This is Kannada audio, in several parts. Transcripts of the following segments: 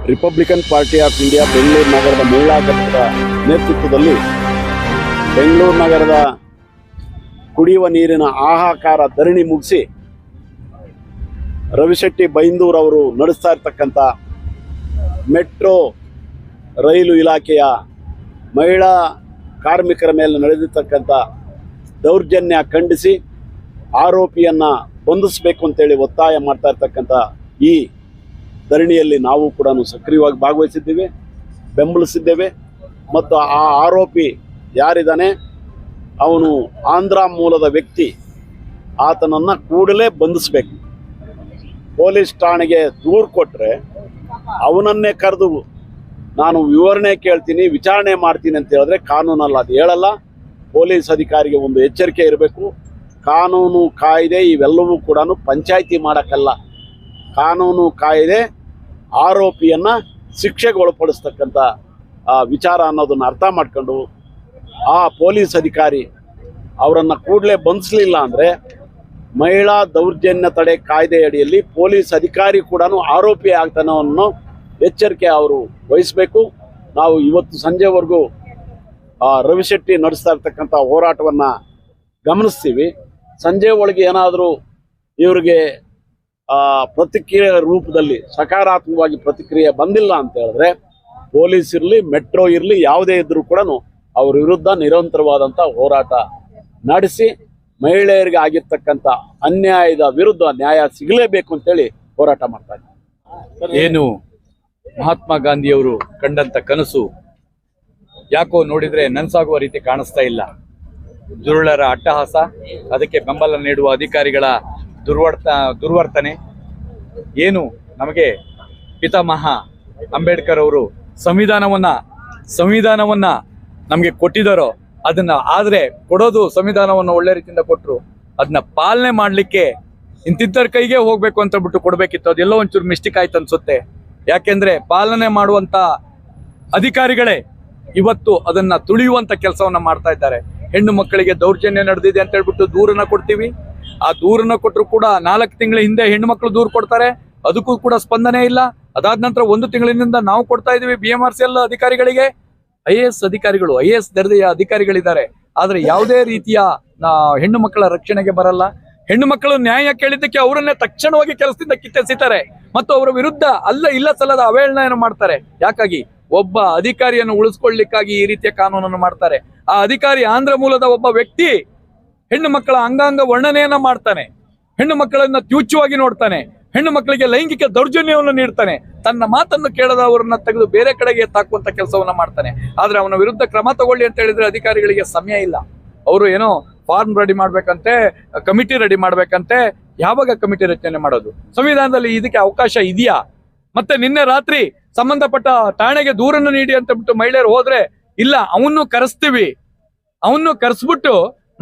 Republican party of India Bengaluru ನಗರದ ಮಹಿಳಾ ಘಟಕದ ನೇತೃತ್ವದಲ್ಲಿ ಬೆಂಗಳೂರು ನಗರದ ಕುಡಿಯುವ ನೀರಿನ ಹಾಹಾಕಾರ ಧರಣಿ ಮುಗಿಸಿ ರವಿಶೆಟ್ಟಿ ಬೈಂದೂರ್ ಅವರು ನಡೆಸ್ತಾ ಇರ್ತಕ್ಕಂಥ ಮೆಟ್ರೋ ರೈಲು ಇಲಾಖೆಯ ಮಹಿಳಾ ಕಾರ್ಮಿಕರ ಮೇಲೆ ನಡೆದಿರ್ತಕ್ಕಂಥ ದೌರ್ಜನ್ಯ ಖಂಡಿಸಿ ಆರೋಪಿಯನ್ನು ಬಂಧಿಸಬೇಕು ಅಂತೇಳಿ ಒತ್ತಾಯ ಮಾಡ್ತಾ ಇರ್ತಕ್ಕಂಥ ಈ ಧರಣಿಯಲ್ಲಿ ನಾವು ಕೂಡ ಸಕ್ರಿಯವಾಗಿ ಭಾಗವಹಿಸಿದ್ದೇವೆ, ಬೆಂಬಲಿಸಿದ್ದೇವೆ. ಮತ್ತು ಆ ಆರೋಪಿ ಯಾರಿದ್ದಾನೆ, ಅವನು ಆಂಧ್ರ ಮೂಲದ ವ್ಯಕ್ತಿ, ಆತನನ್ನು ಕೂಡಲೇ ಬಂಧಿಸಬೇಕು. ಪೊಲೀಸ್ ಠಾಣೆಗೆ ದೂರು ಕೊಟ್ಟರೆ ಅವನನ್ನೇ ಕರೆದು ನಾನು ವಿವರಣೆ ಕೇಳ್ತೀನಿ, ವಿಚಾರಣೆ ಮಾಡ್ತೀನಿ ಅಂತ ಹೇಳಿದ್ರೆ ಕಾನೂನಲ್ಲ, ಅದು ಹೇಳಲ್ಲ. ಪೊಲೀಸ್ ಅಧಿಕಾರಿಗೆ ಒಂದು ಎಚ್ಚರಿಕೆ ಇರಬೇಕು. ಕಾನೂನು ಕಾಯ್ದೆ ಇವೆಲ್ಲವೂ ಕೂಡ ಪಂಚಾಯಿತಿ ಮಾಡೋಕ್ಕಲ್ಲ. ಕಾನೂನು ಕಾಯ್ದೆ ಆರೋಪಿಯನ್ನು ಶಿಕ್ಷೆಗೆ ಒಳಪಡಿಸ್ತಕ್ಕಂಥ ವಿಚಾರ ಅನ್ನೋದನ್ನು ಅರ್ಥ ಮಾಡ್ಕೊಂಡು ಆ ಪೊಲೀಸ್ ಅಧಿಕಾರಿ ಅವರನ್ನು ಕೂಡಲೇ ಬಂಧಿಸಲಿಲ್ಲ ಅಂದರೆ ಮಹಿಳಾ ದೌರ್ಜನ್ಯ ತಡೆ ಕಾಯ್ದೆ ಅಡಿಯಲ್ಲಿ ಪೊಲೀಸ್ ಅಧಿಕಾರಿ ಕೂಡ ಆರೋಪಿ ಆಗ್ತಾನೆ ಅನ್ನೋ ಎಚ್ಚರಿಕೆ ಅವರು ವಹಿಸಬೇಕು. ನಾವು ಇವತ್ತು ಸಂಜೆವರೆಗೂ ರವಿಶೆಟ್ಟಿ ನಡೆಸ್ತಾ ಇರ್ತಕ್ಕಂಥ ಹೋರಾಟವನ್ನು ಗಮನಿಸ್ತೀವಿ. ಸಂಜೆ ಒಳಗೆ ಏನಾದರೂ ಇವರಿಗೆ ಪ್ರತಿಕ್ರಿಯೆ ರೂಪದಲ್ಲಿ ಸಕಾರಾತ್ಮಕವಾಗಿ ಪ್ರತಿಕ್ರಿಯೆ ಬಂದಿಲ್ಲ ಅಂತ ಹೇಳಿದ್ರೆ ಪೊಲೀಸ್ ಇರಲಿ, ಮೆಟ್ರೋ ಇರಲಿ, ಯಾವುದೇ ಇದ್ರೂ ಕೂಡ ಅವ್ರ ವಿರುದ್ಧ ನಿರಂತರವಾದಂಥ ಹೋರಾಟ ನಡೆಸಿ ಮಹಿಳೆಯರಿಗೆ ಆಗಿರ್ತಕ್ಕಂಥ ಅನ್ಯಾಯದ ವಿರುದ್ಧ ನ್ಯಾಯ ಸಿಗಲೇಬೇಕು ಅಂತೇಳಿ ಹೋರಾಟ ಮಾಡ್ತಾ ಇದ್ದಾರೆ. ಏನು ಮಹಾತ್ಮ ಗಾಂಧಿಯವರು ಕಂಡಂತ ಕನಸು ಯಾಕೋ ನೋಡಿದ್ರೆ ನನಸಾಗುವ ರೀತಿ ಕಾಣಿಸ್ತಾ ಇಲ್ಲ. ದುರುಳರ ಅಟ್ಟಹಾಸ, ಅದಕ್ಕೆ ಬೆಂಬಲ ನೀಡುವ ಅಧಿಕಾರಿಗಳ ದುರ್ವರ್ತನೆ, ಏನು ನಮಗೆ ಪಿತಾಮಹ ಅಂಬೇಡ್ಕರ್ ಅವರು ಸಂವಿಧಾನವನ್ನ ನಮಗೆ ಕೊಟ್ಟಿದ್ದಾರೋ ಅದನ್ನ ಆದ್ರೆ ಕೊಡೋದು ಸಂವಿಧಾನವನ್ನು ಒಳ್ಳೆ ರೀತಿಯಿಂದ ಕೊಟ್ಟರು, ಅದನ್ನ ಪಾಲನೆ ಮಾಡ್ಲಿಕ್ಕೆ ಇಂತಿದ್ದರ ಕೈಗೆ ಹೋಗ್ಬೇಕು ಅಂತ ಬಿಟ್ಟು ಕೊಡ್ಬೇಕಿತ್ತು. ಅದೆಲ್ಲೋ ಒಂಚೂರು ಮಿಸ್ಟೇಕ್ ಆಯ್ತು ಅನ್ಸುತ್ತೆ. ಯಾಕೆಂದ್ರೆ ಪಾಲನೆ ಮಾಡುವಂತ ಅಧಿಕಾರಿಗಳೇ ಇವತ್ತು ಅದನ್ನ ತುಳಿಯುವಂತ ಕೆಲಸವನ್ನ ಮಾಡ್ತಾ ಇದ್ದಾರೆ. ಹೆಣ್ಣು ಮಕ್ಕಳಿಗೆ ದೌರ್ಜನ್ಯ ನಡೆದಿದೆ ಅಂತ ಹೇಳ್ಬಿಟ್ಟು ದೂರನ್ನ ಕೊಡ್ತೀವಿ. ಆ ದೂರನ್ನ ಕೊಟ್ಟರು ಕೂಡ 4 ತಿಂಗಳ ಹಿಂದೆ ಹೆಣ್ಣು ಮಕ್ಕಳು ದೂರು ಕೊಡ್ತಾರೆ, ಅದಕ್ಕೂ ಕೂಡ ಸ್ಪಂದನೆ ಇಲ್ಲ. ಅದಾದ ನಂತರ 1 ತಿಂಗಳಿನಿಂದ ನಾವು ಕೊಡ್ತಾ ಇದೀವಿ BMRCL ಅಧಿಕಾರಿಗಳಿಗೆ. IAS ಅಧಿಕಾರಿಗಳು, IAS ದರ್ಜೆಯ ಅಧಿಕಾರಿಗಳಿದ್ದಾರೆ, ಆದ್ರೆ ಯಾವುದೇ ರೀತಿಯ ಹೆಣ್ಣು ಮಕ್ಕಳ ರಕ್ಷಣೆಗೆ ಬರಲ್ಲ. ಹೆಣ್ಣು ಮಕ್ಕಳು ನ್ಯಾಯ ಕೇಳಿದ್ದಕ್ಕೆ ಅವರನ್ನೇ ತಕ್ಷಣವಾಗಿ ಕೆಲಸದಿಂದ ಕಿತ್ತೆಸಿತಾರೆ ಮತ್ತು ಅವರ ವಿರುದ್ಧ ಇಲ್ಲ ಸಲ್ಲದ ಅವಹೇಳನ ಮಾಡ್ತಾರೆ. ಯಾಕಾಗಿ? ಒಬ್ಬ ಅಧಿಕಾರಿಯನ್ನು ಉಳಿಸ್ಕೊಳ್ಳಿಕ್ಕಾಗಿ ಈ ರೀತಿಯ ಕಾನೂನನ್ನು ಮಾಡ್ತಾರೆ. ಆ ಅಧಿಕಾರಿ ಆಂಧ್ರ ಮೂಲದ ಒಬ್ಬ ವ್ಯಕ್ತಿ ಹೆಣ್ಣು ಮಕ್ಕಳ ಅಂಗಾಂಗ ವರ್ಣನೆಯನ್ನ ಮಾಡ್ತಾನೆ, ಹೆಣ್ಣು ಮಕ್ಕಳನ್ನ ತ್ಯೂಚ್ಯವಾಗಿ ನೋಡ್ತಾನೆ, ಹೆಣ್ಣು ಮಕ್ಕಳಿಗೆ ಲೈಂಗಿಕ ದೌರ್ಜನ್ಯವನ್ನು ನೀಡ್ತಾನೆ, ತನ್ನ ಮಾತನ್ನು ಕೇಳದವರನ್ನ ತೆಗೆದು ಬೇರೆ ಕಡೆಗೆ ತಾಕುವಂತ ಕೆಲಸವನ್ನ ಮಾಡ್ತಾನೆ. ಆದ್ರೆ ಅವನ ವಿರುದ್ಧ ಕ್ರಮ ತಗೊಳ್ಳಿ ಅಂತ ಹೇಳಿದ್ರೆ ಅಧಿಕಾರಿಗಳಿಗೆ ಸಮಯ ಇಲ್ಲ. ಅವರು ಏನೋ ಫಾರ್ಮ್ ರೆಡಿ ಮಾಡ್ಬೇಕಂತೆ, ಕಮಿಟಿ ರೆಡಿ ಮಾಡ್ಬೇಕಂತೆ. ಯಾವಾಗ ಕಮಿಟಿ ರಚನೆ ಮಾಡೋದು? ಸಂವಿಧಾನದಲ್ಲಿ ಇದಕ್ಕೆ ಅವಕಾಶ ಇದೆಯಾ? ಮತ್ತೆ ನಿನ್ನೆ ರಾತ್ರಿ ಸಂಬಂಧಪಟ್ಟ ಠಾಣೆಗೆ ದೂರನ್ನು ನೀಡಿ ಅಂತ ಬಿಟ್ಟು ಮಹಿಳೆಯರು ಹೋದ್ರೆ ಇಲ್ಲ, ಅವನು ಕರೆಸ್ತೀವಿ, ಅವನು ಕರೆಸ್ಬಿಟ್ಟು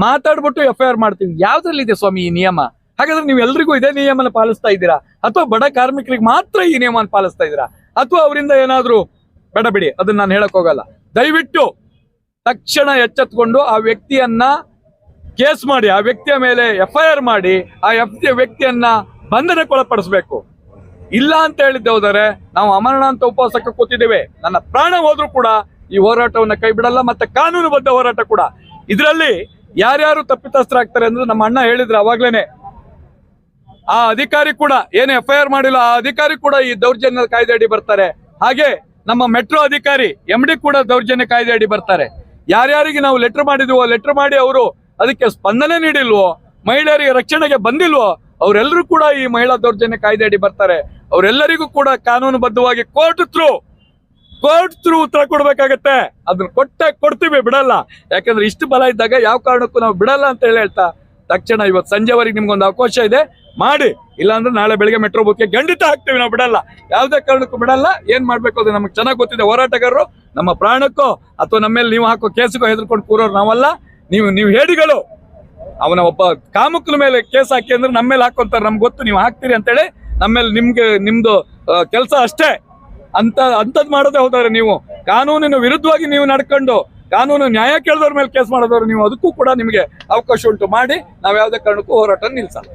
ಮಾತಾಡ್ಬಿಟ್ಟು FIR ಮಾಡ್ತೀವಿ. ಯಾವ್ದ್ರಲ್ಲಿದೆ ಸ್ವಾಮಿ ಈ ನಿಯಮ? ಹಾಗಾದ್ರೆ ನೀವು ಎಲ್ರಿಗೂ ಇದೇ ನಿಯಮನ ಪಾಲಿಸ್ತಾ ಇದ್ದೀರಾ, ಅಥವಾ ಬಡ ಕಾರ್ಮಿಕರಿಗೆ ಮಾತ್ರ ಈ ನಿಯಮನ ಪಾಲಿಸ್ತಾ ಇದ್ದೀರಾ, ಅಥವಾ ಅವರಿಂದ ಏನಾದ್ರೂ ಬೇಡ ಬಿಡಿ, ಅದನ್ನ ನಾನು ಹೇಳಕ್ ಹೋಗಲ್ಲ. ದಯವಿಟ್ಟು ತಕ್ಷಣ ಎಚ್ಚೆತ್ಕೊಂಡು ಆ ವ್ಯಕ್ತಿಯನ್ನ ಕೇಸ್ ಮಾಡಿ, ಆ ವ್ಯಕ್ತಿಯ ಮೇಲೆ FIR ಮಾಡಿ, ಆ ವ್ಯಕ್ತಿಯನ್ನ ಬಂಧನಕ್ಕೊಳಪಡಿಸ್ಬೇಕು. ಇಲ್ಲ ಅಂತ ಹೇಳಿದ್ದೆ ಹೋದರೆ ನಾವು ಅಮರಣಾಂತ ಉಪವಾಸಕ್ಕೆ ಕೂತಿದ್ದೇವೆ. ನನ್ನ ಪ್ರಾಣ ಹೋದ್ರೂ ಕೂಡ ಈ ಹೋರಾಟವನ್ನ ಕೈ ಬಿಡಲ್ಲ. ಮತ್ತೆ ಕಾನೂನುಬದ್ಧ ಹೋರಾಟ ಕೂಡ. ಇದರಲ್ಲಿ ಯಾರ್ಯಾರು ತಪ್ಪಿತಸ್ಥರಾಗ್ತಾರೆ ಅಂದ್ರೆ ನಮ್ಮ ಅಣ್ಣ ಹೇಳಿದ್ರು ಅವಾಗ್ಲೇನೆ, ಆ ಅಧಿಕಾರಿ ಕೂಡ ಏನು FIR ಮಾಡಿಲ್ಲ, ಆ ಅಧಿಕಾರಿ ಕೂಡ ಈ ದೌರ್ಜನ್ಯ ಕಾಯ್ದೆ ಅಡಿ ಬರ್ತಾರೆ. ಹಾಗೆ ನಮ್ಮ ಮೆಟ್ರೋ ಅಧಿಕಾರಿ MD ಕೂಡ ದೌರ್ಜನ್ಯ ಕಾಯ್ದೆ ಅಡಿ ಬರ್ತಾರೆ. ಯಾರ್ಯಾರಿಗೆ ನಾವು ಲೆಟರ್ ಮಾಡಿದ್ವೋ, ಲೆಟರ್ ಮಾಡಿ ಅವರು ಅದಕ್ಕೆ ಸ್ಪಂದನೆ ನೀಡಿಲ್ವೋ, ಮಹಿಳೆಯರಿಗೆ ರಕ್ಷಣೆಗೆ ಬಂದಿಲ್ವೋ, ಅವರೆಲ್ಲರೂ ಕೂಡ ಈ ಮಹಿಳಾ ದೌರ್ಜನ್ಯ ಕಾಯ್ದೆ ಅಡಿ ಬರ್ತಾರೆ. ಅವರೆಲ್ಲರಿಗೂ ಕೂಡ ಕಾನೂನುಬದ್ಧವಾಗಿ ಕೋರ್ಟ್ ಥ್ರೂ ಉತ್ತರ ಕೊಡ್ಬೇಕಾಗತ್ತೆ. ಅದನ್ನ ಕೊಡ್ತೀವಿ, ಬಿಡಲ್ಲ. ಯಾಕಂದ್ರೆ ಇಷ್ಟು ಬಲ ಇದ್ದಾಗ ಯಾವ ಕಾರಣಕ್ಕೂ ನಾವು ಬಿಡಲ್ಲ ಅಂತ ಹೇಳ್ತಾ ತಕ್ಷಣ ಇವತ್ತು ಸಂಜೆವರೆಗೆ ನಿಮ್ಗೊಂದು ಅವಕಾಶ ಇದೆ, ಮಾಡಿ. ಇಲ್ಲಾಂದ್ರೆ ನಾಳೆ ಬೆಳಿಗ್ಗೆ ಮೆಟ್ರೋ ಬುಕ್ಗೆ ಖಂಡಿತ ಹಾಕ್ತೀವಿ, ನಾವು ಬಿಡಲ್ಲ, ಯಾವುದೇ ಕಾರಣಕ್ಕೂ ಬಿಡಲ್ಲ. ಏನ್ ಮಾಡ್ಬೇಕು ಅದು ನಮಗೆ ಚೆನ್ನಾಗಿ ಗೊತ್ತಿದೆ. ಹೋರಾಟಗಾರರು ನಮ್ಮ ಪ್ರಾಣಕ್ಕೋ ಅಥವಾ ನಮ್ಮ ಮೇಲೆ ನೀವು ಹಾಕೋ ಕೇಸಿಗೋ ಹೆದರ್ಕೊಂಡು ಕೂರೋರು ನಾವಲ್ಲ. ನೀವು ಹೇಡಿಗಳು. ಅವನ ಒಬ್ಬ ಕಾಮುಕನ ಮೇಲೆ ಕೇಸ್ ಹಾಕಿ ಅಂದ್ರೆ ನಮ್ಮ ಮೇಲೆ ಹಾಕೊಂತಾರೆ, ನಮ್ಗೆ ಗೊತ್ತು ನೀವು ಹಾಕ್ತೀರಿ ಅಂತೇಳಿ. ನಮ್ಮ ಮೇಲೆ ನಿಮ್ದು ಕೆಲಸ ಅಷ್ಟೇ. ಅಂಥದ್ದು ಮಾಡೋದೇ ಹೋದರೆ ನೀವು ಕಾನೂನಿನ ವಿರುದ್ಧವಾಗಿ ನೀವು ನಡ್ಕೊಂಡು ಕಾನೂನು ನ್ಯಾಯ ಕೇಳಿದವ್ರ ಮೇಲೆ ಕೇಸ್ ಮಾಡೋದವ್ರು ನೀವು, ಅದಕ್ಕೂ ಕೂಡ ನಿಮಗೆ ಅವಕಾಶ ಉಂಟು ಮಾಡಿ. ನಾವು ಯಾವುದೇ ಕಾರಣಕ್ಕೂ ಹೋರಾಟ ನಿಲ್ಸಲ್ಲ.